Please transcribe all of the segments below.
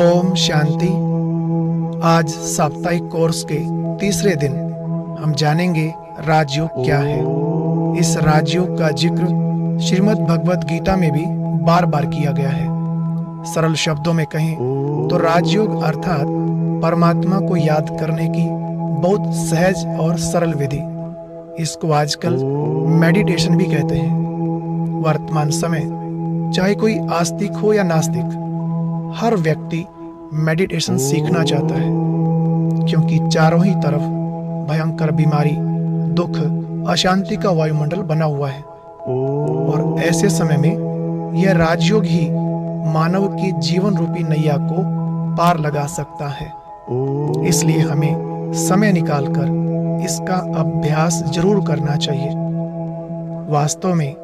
ओम शांति। आज साप्ताहिक कोर्स के तीसरे दिन हम जानेंगे राजयोग क्या है। इस राजयोग का जिक्र श्रीमद् भगवत गीता में भी बार बार किया गया है। सरल शब्दों में कहें तो राजयोग अर्थात परमात्मा को याद करने की बहुत सहज और सरल विधि। इसको आजकल मेडिटेशन भी कहते हैं। वर्तमान समय चाहे कोई आस्तिक हो या नास्तिक, हर व्यक्ति मेडिटेशन सीखना चाहता है, क्योंकि चारों ही तरफ भयंकर बीमारी, दुख, अशांति का वायुमंडल बना हुआ है। और ऐसे समय में यह राजयोग ही मानव की जीवन रूपी नैया को पार लगा सकता है। इसलिए हमें समय निकालकर इसका अभ्यास जरूर करना चाहिए। वास्तव में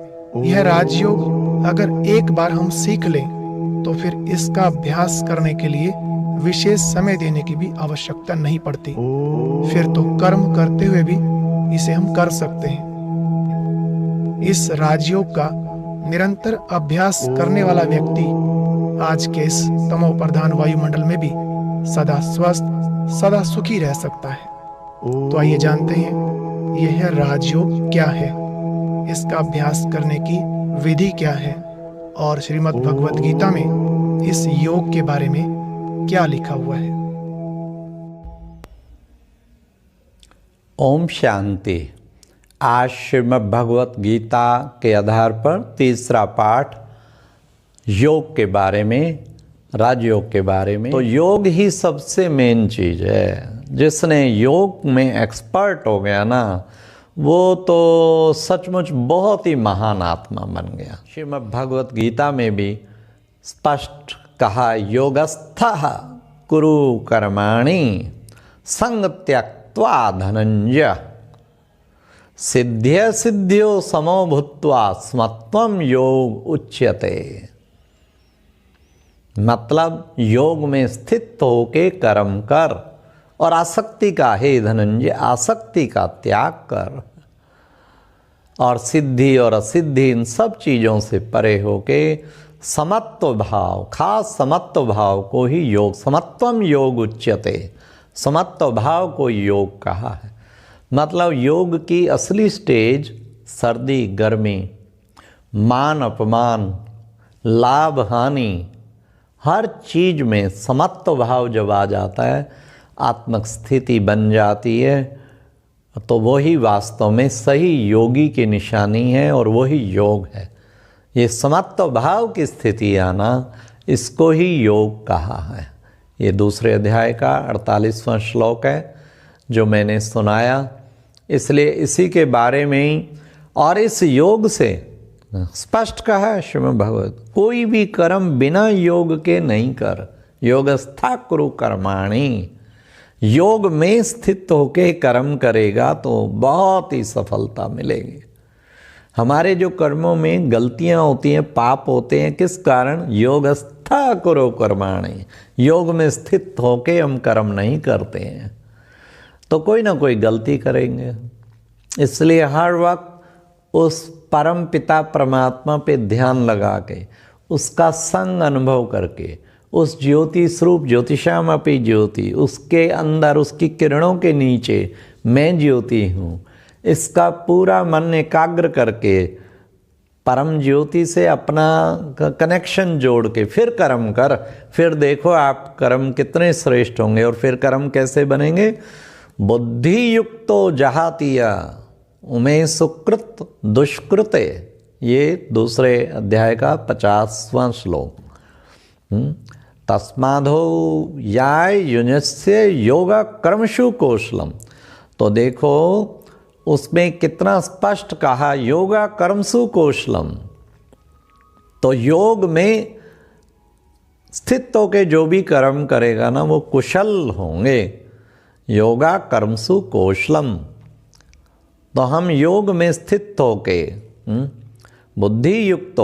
यह राजयोग अगर एक बार हम सीख लें तो फिर इसका अभ्यास करने के लिए विशेष समय देने की भी आवश्यकता नहीं पड़ती। फिर तो कर्म करते हुए भी इसे हम कर सकते हैं। इस राजयोग का निरंतर अभ्यास करने वाला व्यक्ति आज के इस तमो प्रधान वायुमंडल में भी सदा स्वस्थ, सदा सुखी रह सकता है। तो आइए जानते हैं यह राजयोग क्या है, इसका अभ्यास करने की विधि क्या है और श्रीमद् भगवत गीता में इस योग के बारे में क्या लिखा हुआ है। ओम शांति। आज श्रीमद् भगवत गीता के आधार पर तीसरा पाठ योग के बारे में, राजयोग के बारे में। तो योग ही सबसे मेन चीज है। जिसने योग में एक्सपर्ट हो गया ना, वो तो सचमुच बहुत ही महान आत्मा बन गया। श्रीमद् भगवत गीता में भी स्पष्ट कहा, योगस्थः कुरु कर्माणि संग त्यक्त्वा धनंजय सिद्ध्य सिद्ध्यो समो भूत्वा स्मत्वम योग उच्यते। मतलब योग में स्थित होके कर्म कर और आसक्ति का, हे धनंजय, आसक्ति का त्याग कर और सिद्धि और असिद्धि इन सब चीज़ों से परे होके समत्व भाव, खास समत्व भाव को ही योग, समत्वम योग उच्यते, समत्व भाव को योग कहा है। मतलब योग की असली स्टेज सर्दी गर्मी, मान अपमान, लाभ हानि, हर चीज में समत्व भाव जब आ जाता है, आत्मक स्थिति बन जाती है, तो वही वास्तव में सही योगी की निशानी है और वही योग है। ये समत्व भाव की स्थिति आना, इसको ही योग कहा है। ये दूसरे अध्याय का 48वां श्लोक है जो मैंने सुनाया। इसलिए इसी के बारे में ही और इस योग से स्पष्ट कहा है श्रीमद् भगवत, कोई भी कर्म बिना योग के नहीं कर। योगस्था कुरु कर्माणि, योग में स्थित होके कर्म करेगा तो बहुत ही सफलता मिलेगी। हमारे जो कर्मों में गलतियां होती हैं, पाप होते हैं, किस कारण? योगस्था कुरु कर्माणि, योग में स्थित होके हम कर्म नहीं करते हैं तो कोई ना कोई गलती करेंगे। इसलिए हर वक्त उस परम पिता परमात्मा पे ध्यान लगा के, उसका संग अनुभव करके, उस ज्योति स्वरूप ज्योतिषाम अपि ज्योति, उसके अंदर उसकी किरणों के नीचे मैं ज्योति हूँ, इसका पूरा मन एकाग्र करके परम ज्योति से अपना कनेक्शन जोड़ के फिर कर्म कर। फिर देखो आप कर्म कितने श्रेष्ठ होंगे। और फिर कर्म कैसे बनेंगे? बुद्धि युक्तो जहातिया उमे सुकृत दुष्कृते, ये दूसरे अध्याय का 50वां श्लोक। तस्मादो याय युनस्य योगा कर्मशु कौशलम। तो देखो उसमें कितना स्पष्ट कहा, योगा कर्मसु कौशलम। तो योग में स्थित होके जो भी कर्म करेगा ना, वो कुशल होंगे। योगा कर्मसु कौशलम। तो हम योग में स्थित होके बुद्धि युक्त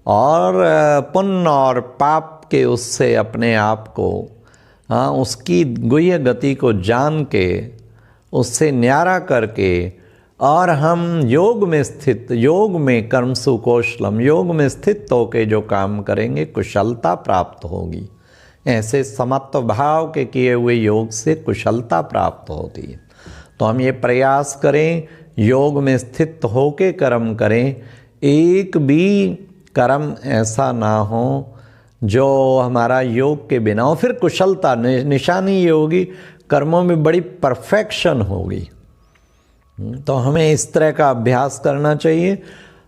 और पुण्य और पाप के उससे अपने आप को, उसकी गुह्य गति को जान के, उससे न्यारा करके, और हम योग में स्थित, योग में कर्मसु कौशलम, योग में स्थित होके जो काम करेंगे कुशलता प्राप्त होगी। ऐसे समत्व भाव के किए हुए योग से कुशलता प्राप्त होती है। तो हम ये प्रयास करें, योग में स्थित होके कर्म करें। एक भी कर्म ऐसा ना हो जो हमारा योग के बिना हो। फिर कुशलता निशानी ये होगी, कर्मों में बड़ी परफेक्शन होगी। तो हमें इस तरह का अभ्यास करना चाहिए।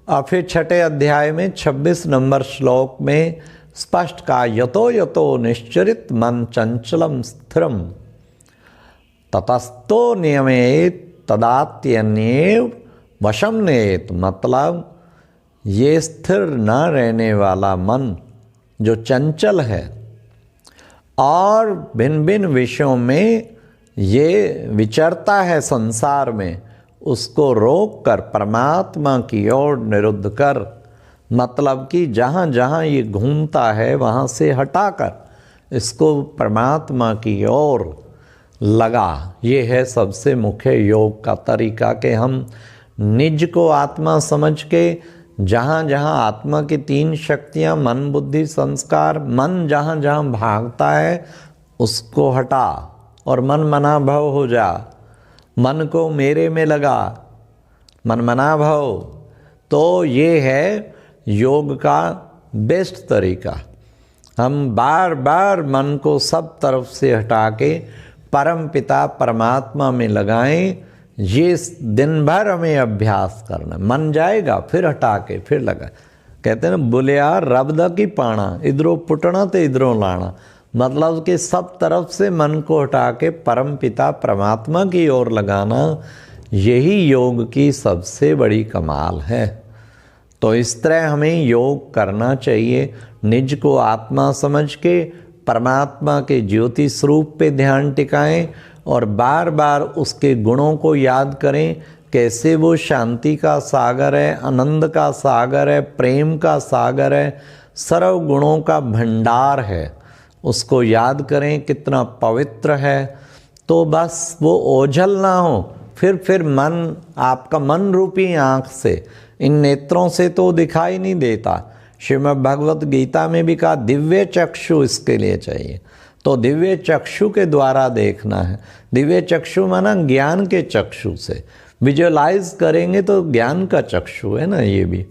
और फिर छठे अध्याय में 26 नंबर श्लोक में स्पष्ट कहा, यतो यतो निश्चरित मन चंचलम स्थिरम ततस्तो नियमेत तदात्यन्येव वशम नेत। मतलब ये स्थिर न रहने वाला मन जो चंचल है और भिन्न भिन्न विषयों में ये विचरता है संसार में, उसको रोक कर परमात्मा की ओर निरुद्ध कर, मतलब कि जहाँ जहाँ ये घूमता है वहाँ से हटाकर इसको परमात्मा की ओर लगा। ये है सबसे मुख्य योग का तरीका कि हम निज को आत्मा समझ के जहाँ जहाँ आत्मा की तीन शक्तियाँ मन बुद्धि संस्कार, मन जहाँ जहाँ भागता है उसको हटा और मन मना भव हो जा। मन को मेरे में लगा, मन मना भव। तो ये है योग का बेस्ट तरीका। हम बार बार मन को सब तरफ से हटा के परम पिता परमात्मा में लगाएं। ये दिन भर हमें अभ्यास करना। मन जाएगा फिर हटा के फिर लगा। कहते हैं ना, बुलिया रब दा की पाना, इधरों पुटना तो इधरों लाना। मतलब कि सब तरफ से मन को हटा के परम पिता परमात्मा की ओर लगाना, यही योग की सबसे बड़ी कमाल है। तो इस तरह हमें योग करना चाहिए। निज को आत्मा समझ के परमात्मा के ज्योति स्वरूप पे ध्यान टिकाएं और बार बार उसके गुणों को याद करें। कैसे वो शांति का सागर है, आनंद का सागर है, प्रेम का सागर है, सर्व गुणों का भंडार है। उसको याद करें कितना पवित्र है। तो बस वो ओझल ना हो। फिर मन, आपका मन रूपी आँख से, इन नेत्रों से तो दिखाई नहीं देता। श्रीमद् भगवत गीता में भी कहा दिव्य चक्षु इसके लिए चाहिए। तो दिव्य चक्षु के द्वारा देखना है। दिव्य चक्षु माना ज्ञान के चक्षु से विजुअलाइज करेंगे तो ज्ञान का चक्षु है ना ये भी।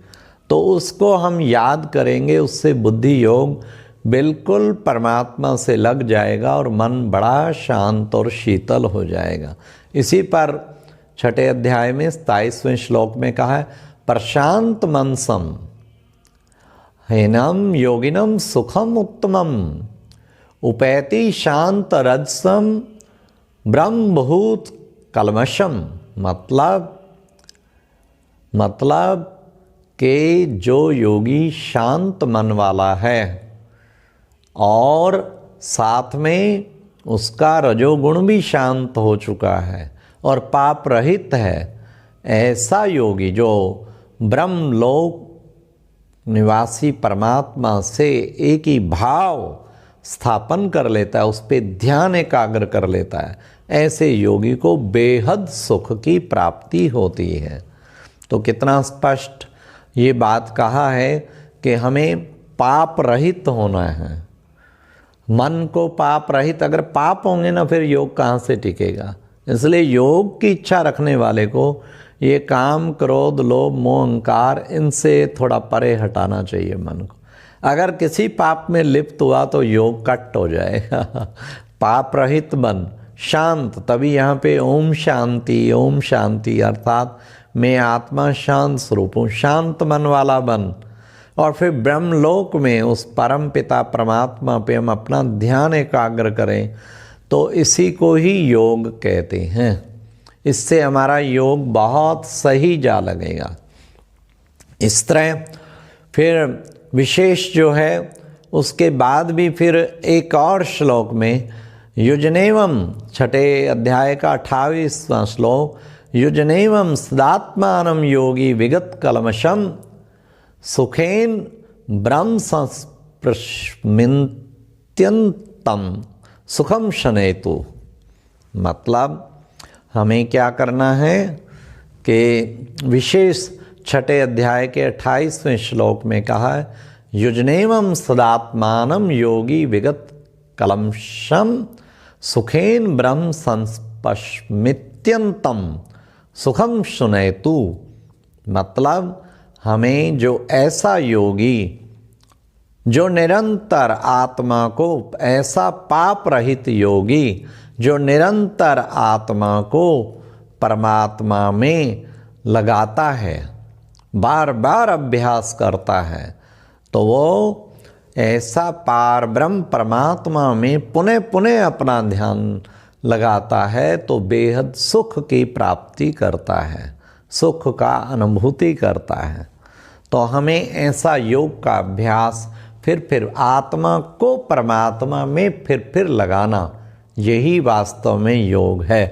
तो उसको हम याद करेंगे, उससे बुद्धि योग बिल्कुल परमात्मा से लग जाएगा और मन बड़ा शांत और शीतल हो जाएगा। इसी पर छठे अध्याय में 27वें श्लोक में कहा है, प्रशांत मनसम हेनम योगिनम सुखम उत्तमम उपैति शांत रजसम ब्रह्मभूत कलमशम। मतलब कि जो योगी शांत मन वाला है और साथ में उसका रजोगुण भी शांत हो चुका है और पाप रहित है, ऐसा योगी जो ब्रह्मलोक निवासी परमात्मा से एक ही भाव स्थापन कर लेता है, उस पे ध्यान एकाग्र कर लेता है, ऐसे योगी को बेहद सुख की प्राप्ति होती है। तो कितना स्पष्ट ये बात कहा है कि हमें पाप रहित होना है। मन को पाप रहित, अगर पाप होंगे ना फिर योग कहाँ से टिकेगा। इसलिए योग की इच्छा रखने वाले को ये काम क्रोध लोभ मोह अहंकार इनसे थोड़ा परे हटाना चाहिए मन को। अगर किसी पाप में लिप्त हुआ तो योग कट हो जाएगा। पाप रहित मन शांत, तभी यहाँ पे ओम शांति अर्थात मैं आत्मा शांत स्वरूप हूँ, शांत मन वाला बन। और फिर ब्रह्मलोक में उस परम पिता परमात्मा पे हम अपना ध्यान एकाग्र करें, तो इसी को ही योग कहते हैं। इससे हमारा योग बहुत सही जा लगेगा। इस तरह फिर विशेष जो है उसके बाद भी फिर एक और श्लोक में युजनेवम, छठे अध्याय का 28वां श्लोक, युजनेवम सदात्मानं योगी विगत कलमशम सुखेन ब्रह्म संस्पृशमित्यंतम सुखम शनैतु। मतलब हमें क्या करना है कि विशेष छठे अध्याय के 28वें श्लोक में कहा है, युजनेवम सदात्मानं योगी विगत कलमशम सुखेन ब्रह्म संस्पश्मित्यंतम सुखम सुनैतु। मतलब हमें जो ऐसा योगी जो निरंतर आत्मा को, ऐसा पाप रहित योगी जो निरंतर आत्मा को परमात्मा में लगाता है, बार बार अभ्यास करता है, तो वो ऐसा पार ब्रह्म परमात्मा में पुनः पुनः अपना ध्यान लगाता है तो बेहद सुख की प्राप्ति करता है, सुख का अनुभूति करता है। तो हमें ऐसा योग का अभ्यास फिर आत्मा को परमात्मा में फिर लगाना, यही वास्तव में योग है।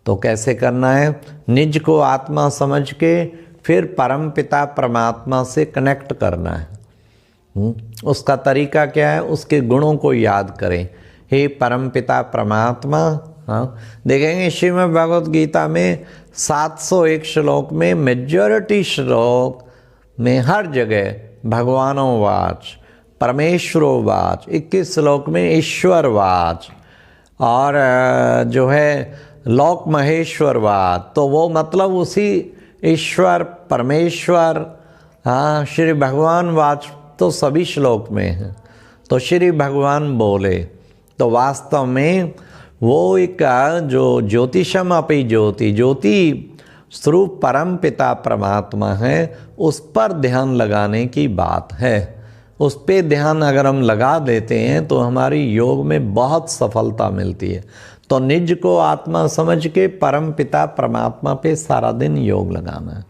तो कैसे करना है? निज को आत्मा समझ के फिर परम पिता परमात्मा से कनेक्ट करना है। उसका तरीका क्या है? उसके गुणों को याद करें। हे परम पिता परमात्मा, हाँ देखेंगे श्रीमद् भगवत गीता में 701 श्लोक में मेजॉरिटी श्लोक में हर जगह भगवानोवाच, परमेश्वरोवाच, 21 श्लोक में ईश्वरवाच और जो है लोक महेश्वरवाच। तो वो मतलब उसी ईश्वर परमेश्वर, हाँ श्री भगवान वाच तो सभी श्लोक में है। तो श्री भगवान बोले तो वास्तव में वो एक जो ज्योतिषम अपि ज्योति, ज्योति स्वरूप परम पिता परमात्मा है, उस पर ध्यान लगाने की बात है। उस पे ध्यान अगर हम लगा देते हैं तो हमारी योग में बहुत सफलता मिलती है। तो निज को आत्मा समझ के परम पिता परमात्मा पे सारा दिन योग लगाना है।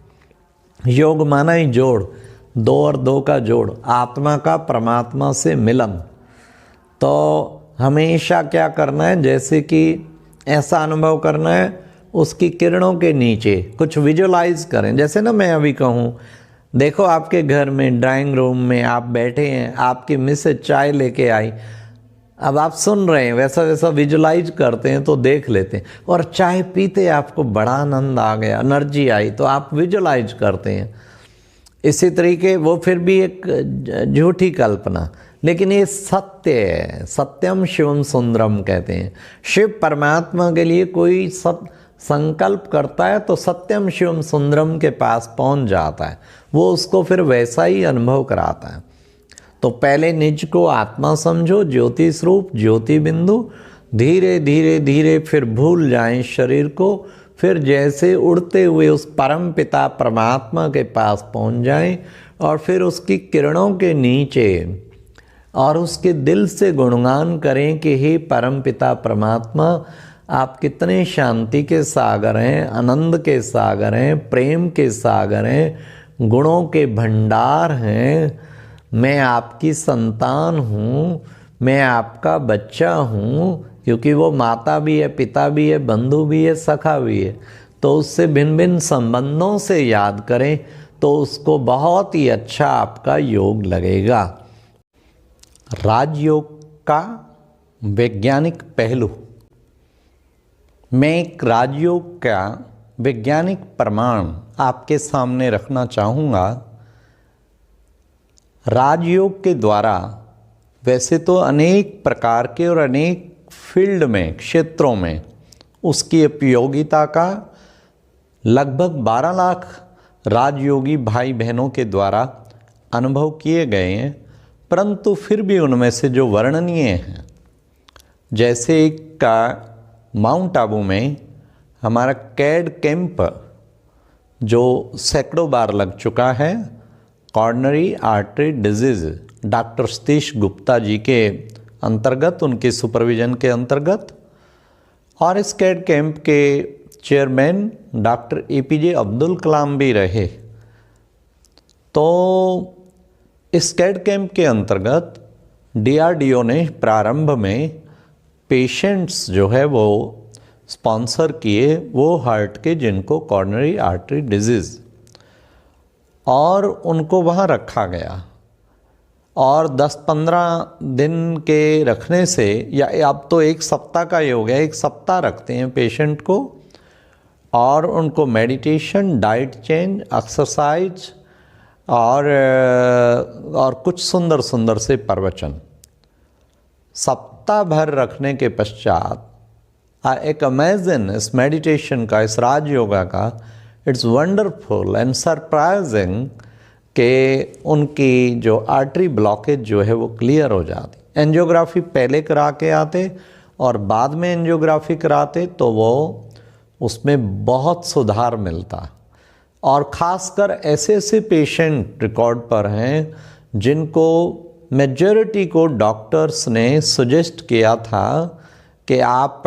योग माना ही जोड़, 2 और 2 का जोड़, आत्मा का परमात्मा से मिलन। तो हमेशा क्या करना है? जैसे कि ऐसा अनुभव करना है उसकी किरणों के नीचे कुछ विजुलाइज करें। जैसे ना मैं अभी कहूँ, देखो आपके घर में ड्राइंग रूम में आप बैठे हैं, आपकी मिसेज चाय लेके आई, अब आप सुन रहे हैं, वैसा वैसा विजुलाइज करते हैं तो देख लेते हैं। और चाय पीते आपको बड़ा आनंद आ गया, एनर्जी आई, तो आप विजुलाइज करते हैं। इसी तरीके वो फिर भी एक झूठी कल्पना, लेकिन ये सत्य है। सत्यम शिवम सुंदरम कहते हैं। शिव परमात्मा के लिए कोई संकल्प करता है तो सत्यम शिवम सुंदरम के पास पहुंच जाता है, वो उसको फिर वैसा ही अनुभव कराता है। तो पहले निज को आत्मा समझो, ज्योति स्वरूप, ज्योति बिंदु, धीरे धीरे धीरे फिर भूल जाएं शरीर को, फिर जैसे उड़ते हुए उस परम पिता परमात्मा के पास पहुंच जाएं और फिर उसकी किरणों के नीचे और उसके दिल से गुणगान करें कि हे परम पिता परमात्मा, आप कितने शांति के सागर हैं, आनंद के सागर हैं, प्रेम के सागर हैं, गुणों के भंडार हैं। मैं आपकी संतान हूँ, मैं आपका बच्चा हूँ, क्योंकि वो माता भी है, पिता भी है, बंधु भी है, सखा भी है। तो उससे भिन्न भिन्न संबंधों से याद करें तो उसको बहुत ही अच्छा आपका योग लगेगा। राजयोग का वैज्ञानिक पहलू। मैं एक राजयोग का वैज्ञानिक प्रमाण आपके सामने रखना चाहूँगा। राजयोग के द्वारा वैसे तो अनेक प्रकार के और अनेक फील्ड में, क्षेत्रों में उसकी उपयोगिता का लगभग 12 लाख राजयोगी भाई बहनों के द्वारा अनुभव किए गए हैं, परंतु फिर भी उनमें से जो वर्णनीय हैं, जैसे एक का माउंट आबू में हमारा कैड कैंप जो सैकड़ों बार लग चुका है, coronary artery disease, doctor Satish Gupta ji के अंतर्गत, उनके सुपरविजन के अंतर्गत, और इस कैड कैंप के chairman doctor APJ Abdul Kalam भी रहे। तो इस कैड कैंप के अंतर्गत DRDO ने प्रारंभ में पेशेंट्स जो है वो स्पॉन्सर किए, वो हार्ट के जिनको कॉर्नरी आर्टरी डिजीज़, और उनको वहाँ रखा गया। और 10-15 दिन के रखने से, या अब तो 1 सप्ताह का ही हो गया, 1 सप्ताह रखते हैं पेशेंट को, और उनको मेडिटेशन, डाइट चेंज, एक्सरसाइज और कुछ सुंदर सुंदर से प्रवचन, सप्ताह भर रखने के पश्चात एक अमेजिंग इस मेडिटेशन का, इस राज योगा का, इट्स वंडरफुल एंड सरप्राइजिंग कि उनकी जो आर्टरी ब्लॉकेज जो है वो क्लियर हो जाती। एंजियोग्राफी पहले करा के आते और बाद में एंजियोग्राफी कराते तो वो उसमें बहुत सुधार मिलता। और ख़ासकर ऐसे ऐसे पेशेंट रिकॉर्ड पर हैं जिनको मेजॉरिटी को डॉक्टर्स ने सजेस्ट किया था कि आप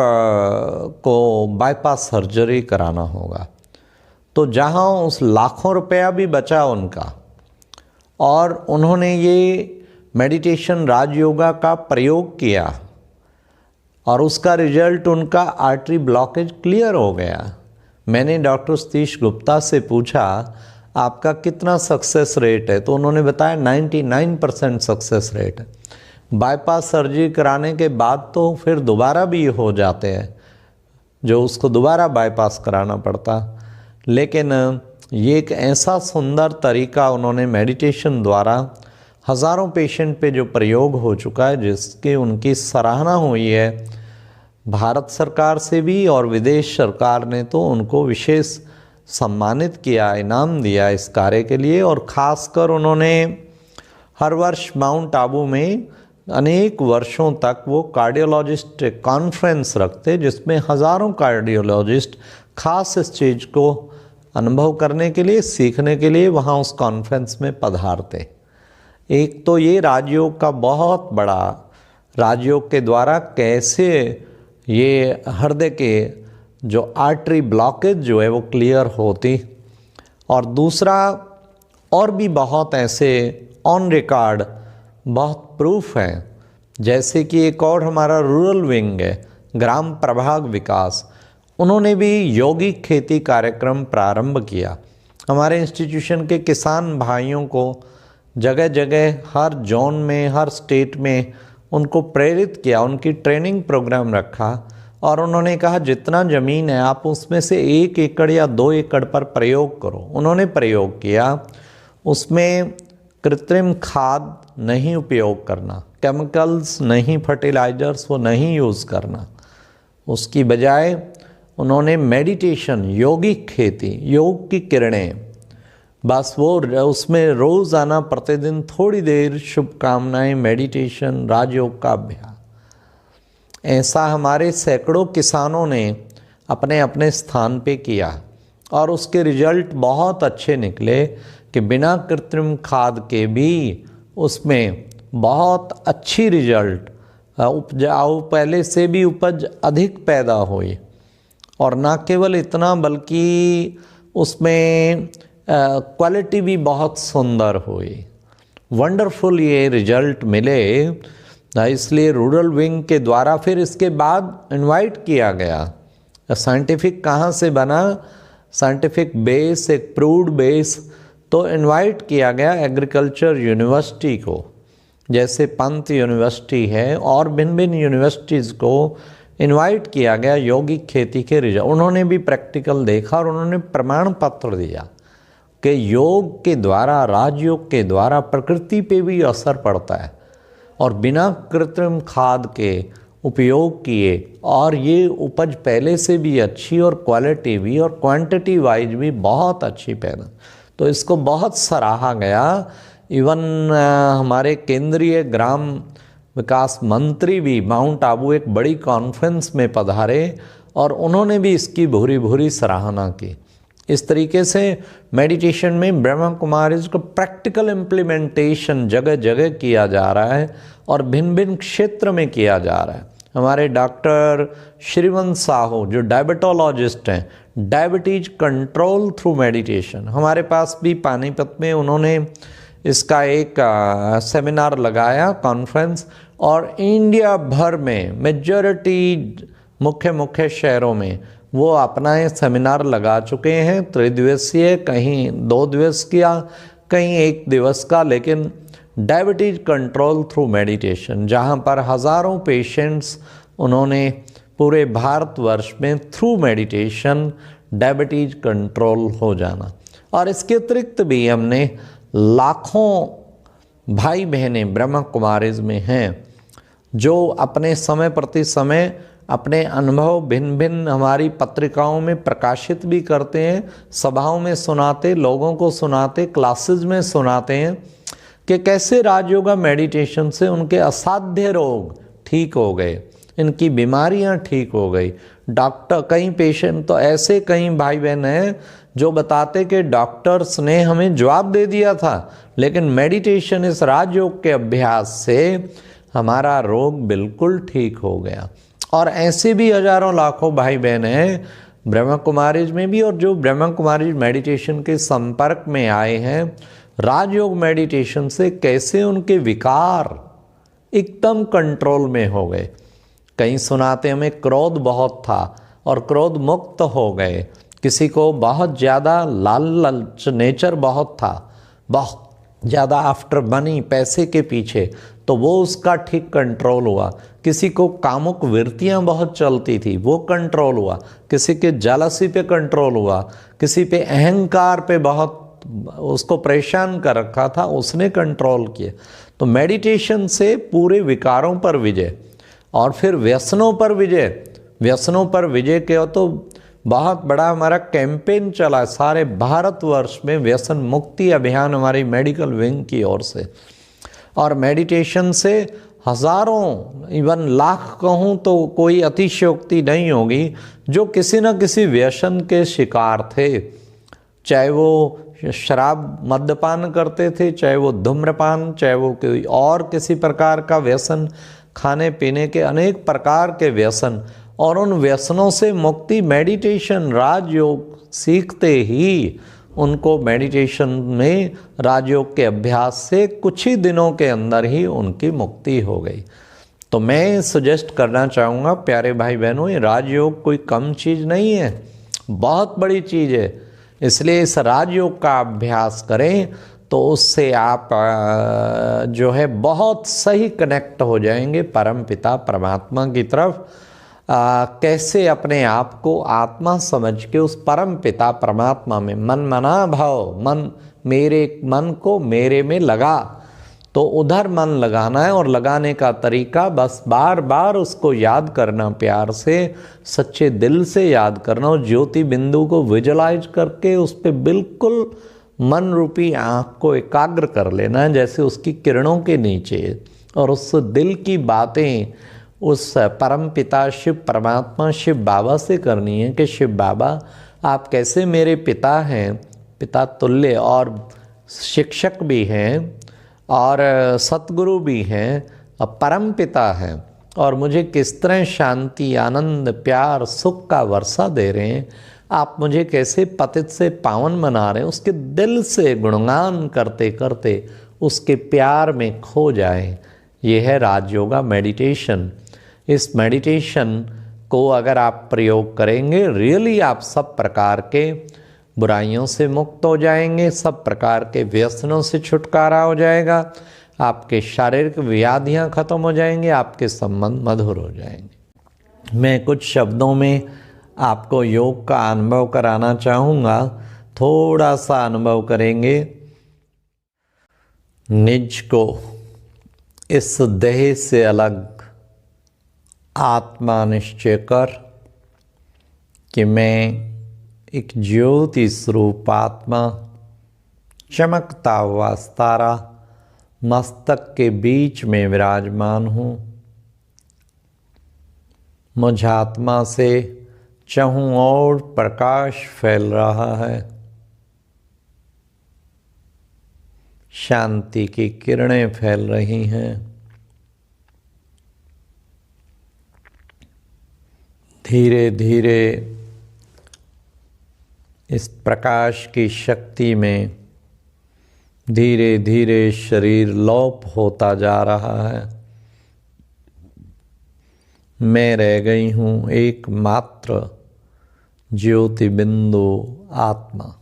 को बाईपास सर्जरी कराना होगा। तो जहां उस लाखों रुपया भी बचा उनका, और उन्होंने ये मेडिटेशन राजयोगा का प्रयोग किया और उसका रिजल्ट उनका आर्टरी ब्लॉकेज क्लियर हो गया। मैंने डॉक्टर सतीश गुप्ता से पूछा आपका कितना सक्सेस रेट है, तो उन्होंने बताया 99% सक्सेस रेट है। बाईपास सर्जरी कराने के बाद तो फिर दोबारा भी हो जाते हैं, जो उसको दोबारा बाईपास कराना पड़ता। लेकिन ये एक ऐसा सुंदर तरीका उन्होंने मेडिटेशन द्वारा हज़ारों पेशेंट पे जो प्रयोग हो चुका है, जिसकी उनकी सराहना हुई है भारत सरकार से भी, और विदेश सरकार ने तो उनको विशेष सम्मानित किया, इनाम दिया इस कार्य के लिए। और ख़ासकर उन्होंने हर वर्ष माउंट आबू में अनेक वर्षों तक वो कार्डियोलॉजिस्ट कॉन्फ्रेंस रखते, जिसमें हज़ारों कार्डियोलॉजिस्ट खास इस चीज़ को अनुभव करने के लिए, सीखने के लिए वहाँ उस कॉन्फ्रेंस में पधारते। एक तो ये राजयोग का बहुत बड़ा, राजयोग के द्वारा कैसे ये हृदय के जो आर्टरी ब्लॉकेज जो है वो क्लियर होती, और दूसरा और भी बहुत ऐसे ऑन रिकॉर्ड बहुत प्रूफ हैं। जैसे कि एक और हमारा रूरल विंग है, ग्राम प्रभाग विकास, उन्होंने भी यौगिक खेती कार्यक्रम प्रारंभ किया। हमारे इंस्टीट्यूशन के किसान भाइयों को जगह जगह हर जोन में, हर स्टेट में उनको प्रेरित किया, उनकी ट्रेनिंग प्रोग्राम रखा, और उन्होंने कहा जितना ज़मीन है आप उसमें से 1 एकड़ या 2 एकड़ पर प्रयोग करो। उन्होंने प्रयोग किया, उसमें कृत्रिम खाद नहीं उपयोग करना, केमिकल्स नहीं, फर्टिलाइजर्स वो नहीं यूज़ करना। उसकी बजाय उन्होंने मेडिटेशन, योगिक खेती, योग की किरणें, बस वो उसमें रोज़ाना प्रतिदिन थोड़ी देर शुभकामनाएं, मेडिटेशन, राजयोग का अभ्यास। ऐसा हमारे सैकड़ों किसानों ने अपने अपने स्थान पे किया और उसके रिजल्ट बहुत अच्छे निकले कि बिना कृत्रिम खाद के भी उसमें बहुत अच्छी रिजल्ट, उपजाऊ पहले से भी उपज अधिक पैदा हुई। और ना केवल इतना बल्कि उसमें क्वालिटी भी बहुत सुंदर हुई। वंडरफुल ये रिजल्ट मिले, इसलिए रूरल विंग के द्वारा फिर इसके बाद इनवाइट किया गया। साइंटिफिक कहाँ से बना, साइंटिफिक बेस, एक प्रूव्ड बेस, तो इनवाइट किया गया एग्रीकल्चर यूनिवर्सिटी को, जैसे पंत यूनिवर्सिटी है, और भिन्न भिन्न यूनिवर्सिटीज़ को इनवाइट किया गया यौगिक खेती के रिजल्ट। उन्होंने भी प्रैक्टिकल देखा और उन्होंने प्रमाण पत्र दिया कि योग के द्वारा, राजयोग के द्वारा प्रकृति पे भी असर पड़ता है, और बिना कृत्रिम खाद के उपयोग किए, और ये उपज पहले से भी अच्छी और क्वालिटी भी और क्वांटिटी वाइज भी बहुत अच्छी पैदा, तो इसको बहुत सराहा गया। इवन हमारे केंद्रीय ग्राम विकास मंत्री भी माउंट आबू एक बड़ी कॉन्फ्रेंस में पधारे और उन्होंने भी इसकी भूरी भूरी सराहना की। इस तरीके से मेडिटेशन में ब्रह्मा कुमारीज को प्रैक्टिकल इम्प्लीमेंटेशन जगह जगह किया जा रहा है और भिन्न भिन्न क्षेत्र में किया जा रहा है। हमारे डॉक्टर श्रीवंत साहू जो डायबिटोलॉजिस्ट हैं, डायबिटीज कंट्रोल थ्रू मेडिटेशन, हमारे पास भी पानीपत में उन्होंने इसका एक सेमिनार लगाया, कॉन्फ्रेंस, और इंडिया भर में मेजॉरिटी मुख्य शहरों में वो अपना ये सेमिनार लगा चुके हैं। 3 दिवसीय, कहीं 2 दिवस का, कहीं 1 दिवस का, लेकिन डायबिटीज कंट्रोल थ्रू मेडिटेशन, जहाँ पर हज़ारों पेशेंट्स उन्होंने पूरे भारतवर्ष में थ्रू मेडिटेशन डायबिटीज कंट्रोल हो जाना। और इसके अतिरिक्त भी हमने लाखों भाई बहनें ब्रह्मा कुमारीज में हैं जो अपने समय प्रति समय अपने अनुभव भिन्न भिन्न हमारी पत्रिकाओं में प्रकाशित भी करते हैं, सभाओं में सुनाते, लोगों को सुनाते, क्लासेस में सुनाते हैं कि कैसे राजयोगा मेडिटेशन से उनके असाध्य रोग ठीक हो गए, इनकी बीमारियां ठीक हो गई। डॉक्टर, कई पेशेंट तो ऐसे कई भाई बहन हैं जो बताते कि डॉक्टर्स ने हमें जवाब दे दिया था, लेकिन मेडिटेशन, इस राजयोग के अभ्यास से हमारा रोग बिल्कुल ठीक हो गया। और ऐसे भी हजारों लाखों भाई बहन हैं ब्रह्मा कुमारीज में भी, और जो ब्रह्मा कुमारीज मेडिटेशन के संपर्क में आए हैं राजयोग मेडिटेशन से, कैसे उनके विकार एकदम कंट्रोल में हो गए। कहीं सुनाते हमें क्रोध बहुत था और क्रोध मुक्त हो गए, किसी को बहुत ज़्यादा लालच नेचर बहुत था, बहुत ज़्यादा आफ्टर मनी, पैसे के पीछे, तो वो उसका ठीक कंट्रोल हुआ। किसी को कामुक वृत्तियाँ बहुत चलती थी, वो कंट्रोल हुआ। किसी के जालसी पे कंट्रोल हुआ, किसी पे अहंकार पे बहुत उसको परेशान कर रखा था, उसने कंट्रोल किया। तो मेडिटेशन से पूरे विकारों पर विजय, और फिर व्यसनों पर विजय। व्यसनों पर विजय के तो बहुत बड़ा हमारा कैंपेन चला सारे भारतवर्ष में, व्यसन मुक्ति अभियान हमारी मेडिकल विंग की ओर से। और मेडिटेशन से हजारों, इवन लाख कहूँ तो कोई अतिशयोक्ति नहीं होगी, जो किसी न किसी व्यसन के शिकार थे, चाहे वो शराब मद्यपान करते थे, चाहे वो धूम्रपान, चाहे वो कोई और किसी प्रकार का व्यसन, खाने पीने के अनेक प्रकार के व्यसन। और उन व्यसनों से मुक्ति मेडिटेशन, राजयोग सीखते ही उनको मेडिटेशन में राजयोग के अभ्यास से कुछ ही दिनों के अंदर ही उनकी मुक्ति हो गई। तो मैं सजेस्ट करना चाहूँगा प्यारे भाई बहनों, ये राजयोग कोई कम चीज़ नहीं है, बहुत बड़ी चीज़ है। इसलिए इस राजयोग का अभ्यास करें तो उससे आप जो है बहुत सही कनेक्ट हो जाएंगे परम पिता परमात्मा की तरफ। कैसे अपने आप को आत्मा समझ के उस परम पिता परमात्मा में मन मना भाव, मन को मेरे में लगा, तो उधर मन लगाना है। और लगाने का तरीका बस बार बार उसको याद करना, प्यार से सच्चे दिल से याद करना, और ज्योति बिंदु को विजुलाइज करके उस पर बिल्कुल मन रूपी आँख को एकाग्र कर लेना है, जैसे उसकी किरणों के नीचे, और उस दिल की बातें उस परम पिता शिव परमात्मा शिव बाबा से करनी है कि शिव बाबा आप कैसे मेरे पिता हैं, पिता तुल्य, और शिक्षक भी हैं, और सतगुरु भी हैं, और परम पिता हैं, और मुझे किस तरह शांति, आनंद, प्यार, सुख का वर्षा दे रहे हैं। आप मुझे कैसे पतित से पावन बना रहे हैं। उसके दिल से गुणगान करते करते उसके प्यार में खो जाएं। ये है राजयोगा मेडिटेशन। इस मेडिटेशन को अगर आप प्रयोग करेंगे, रियली आप सब प्रकार के बुराइयों से मुक्त हो जाएंगे, सब प्रकार के व्यसनों से छुटकारा हो जाएगा, आपके शारीरिक व्याधियां खत्म हो जाएंगे, आपके संबंध मधुर हो जाएंगे। मैं कुछ शब्दों में आपको योग का अनुभव कराना चाहूँगा, थोड़ा सा अनुभव करेंगे। निज को इस देह से अलग आत्मा निश्चय कर कि मैं एक ज्योति स्वरूप आत्मा, चमकता हुआ तारा मस्तक के बीच में विराजमान हूँ। मुझ आत्मा से चहुं ओर प्रकाश फैल रहा है, शांति की किरणें फैल रही हैं। धीरे धीरे इस प्रकाश की शक्ति में धीरे धीरे शरीर लोप होता जा रहा है। मैं रह गई हूँ एकमात्र ज्योति बिंदु आत्मा।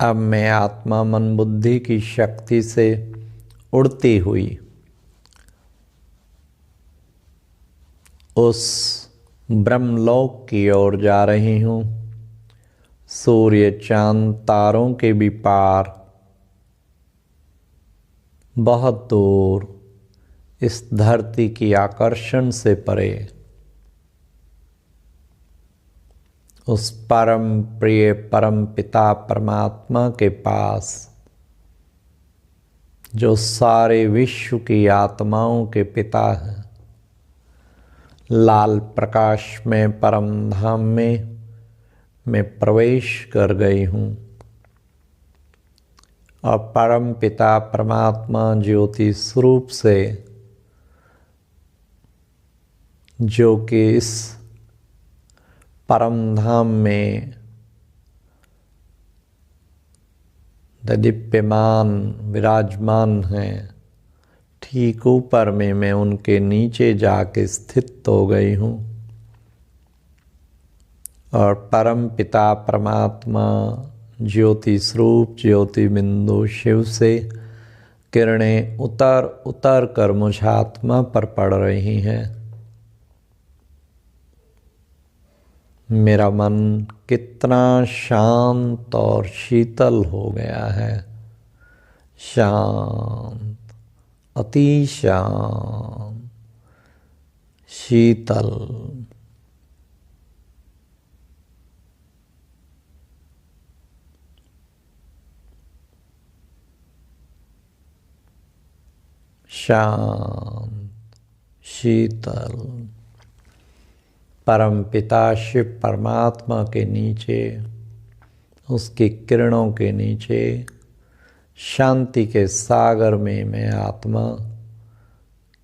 अब मैं आत्मा मन बुद्धि की शक्ति से उड़ती हुई उस ब्रह्मलोक की ओर जा रही हूँ, सूर्य चांद तारों के भी पार, बहुत दूर, इस धरती की आकर्षण से परे, उस परम प्रिय परम पिता परमात्मा के पास, जो सारे विश्व की आत्माओं के पिता हैं, लाल प्रकाश में परम धाम में मैं प्रवेश कर गई हूँ और परम पिता परमात्मा ज्योति स्वरूप से, जो कि इस परम धाम में दिव्यमान विराजमान हैं, ठीक ऊपर में मैं उनके नीचे जाके स्थित हो गई हूँ और परम पिता परमात्मा ज्योति स्वरूप ज्योति बिंदु शिव से किरणें उतर उतर कर मुझ आत्मा पर पड़ रही हैं। मेरा मन कितना शांत और शीतल हो गया है, शांत, अति शांत, शीतल। शांत, शीतल, परम पिता शिव परमात्मा के नीचे, उसकी किरणों के नीचे, शांति के सागर में मैं आत्मा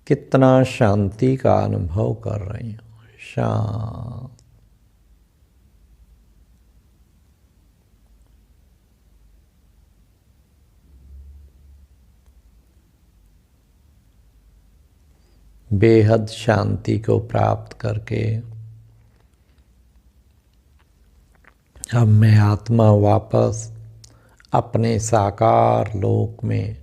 कितना शांति का अनुभव कर रही हूँ। शांत, बेहद शांति को प्राप्त करके अब मैं आत्मा वापस अपने साकार लोक में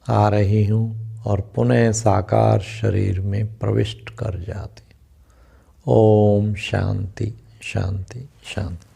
आ रही हूँ और पुनः साकार शरीर में प्रविष्ट कर जाती। ओम शांति शांति शांति।